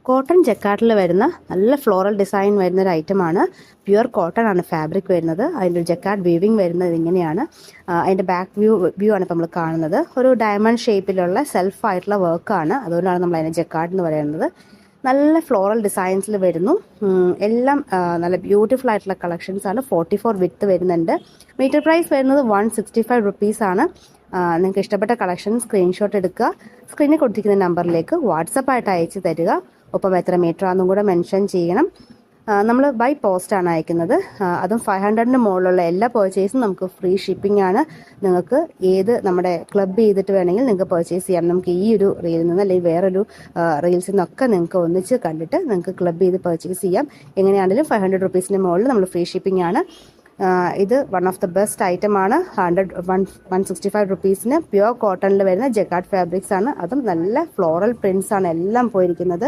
Cotton ജക്കാർഡിൽ വരുന്ന നല്ല floral design വരുന്ന ഒരു ഐറ്റമാണ്. പ്യുവർ കോട്ടൺ ആണ് ഫാബ്രിക് വരുന്നത്. അതിൻ്റെ ജക്കാർഡ് വീവിങ് വരുന്നത് ഇങ്ങനെയാണ്. അതിൻ്റെ ബാക്ക് വ്യൂ ആണ് ഇപ്പോൾ നമ്മൾ കാണുന്നത്. ഒരു ഡയമണ്ട് ഷേപ്പിലുള്ള സെൽഫായിട്ടുള്ള വർക്കാണ്. അതുകൊണ്ടാണ് നമ്മൾ അതിനെ ജക്കാർഡ് എന്ന് പറയുന്നത്. നല്ല ഫ്ലോറൽ ഡിസൈൻസിൽ വരുന്നു. എല്ലാം നല്ല ബ്യൂട്ടിഫുൾ ആയിട്ടുള്ള കളക്ഷൻസ് ആണ്. 44 വിത്ത് വരുന്നുണ്ട്. മീറ്റർ പ്രൈസ് വരുന്നത് 165 റുപ്പീസാണ്. നിങ്ങൾക്ക് ഇഷ്ടപ്പെട്ട കളക്ഷൻ സ്ക്രീൻഷോട്ട് എടുക്കുക. സ്ക്രീനിൽ കൊടുത്തിരിക്കുന്ന നമ്പറിലേക്ക് വാട്സപ്പായിട്ട് അയച്ചു തരിക. ഒപ്പം എത്ര മീറ്റർ ആണെന്നും കൂടെ മെൻഷൻ ചെയ്യണം. നമ്മൾ ബൈ പോസ്റ്റാണ് അയക്കുന്നത്. അതും 500-ന് മുകളിലുള്ള എല്ലാ പർച്ചേസും നമുക്ക് ഫ്രീ ഷിപ്പിംഗ് ആണ്. നിങ്ങൾക്ക് നമ്മുടെ ക്ലബ് ചെയ്തിട്ട് വേണമെങ്കിൽ നിങ്ങൾക്ക് പർച്ചേസ് ചെയ്യാം. നമുക്ക് ഈ ഒരു റീലിൽ നിന്ന് അല്ലെങ്കിൽ വേറൊരു റീൽസിൽ നിന്നൊക്കെ നിങ്ങൾക്ക് ഒന്നിച്ച് കണ്ടിട്ട് നിങ്ങൾക്ക് ക്ലബ് ചെയ്ത് പർച്ചേസ് ചെയ്യാം. എങ്ങനെയാണെങ്കിലും 500 റുപ്പീസിന് മുകളിൽ നമ്മൾ ഫ്രീ ഷിപ്പിംഗ് ആണ്. ഇത് one of the best item ആണ്. 165 റുപ്പീസിന് പ്യുവർ കോട്ടണിൽ വരുന്ന ജക്കാർഡ് ഫാബ്രിക്സ് ആണ്. അതും നല്ല ഫ്ലോറൽ പ്രിന്റ്സ് ആണ് എല്ലാം പോയിരിക്കുന്നത്.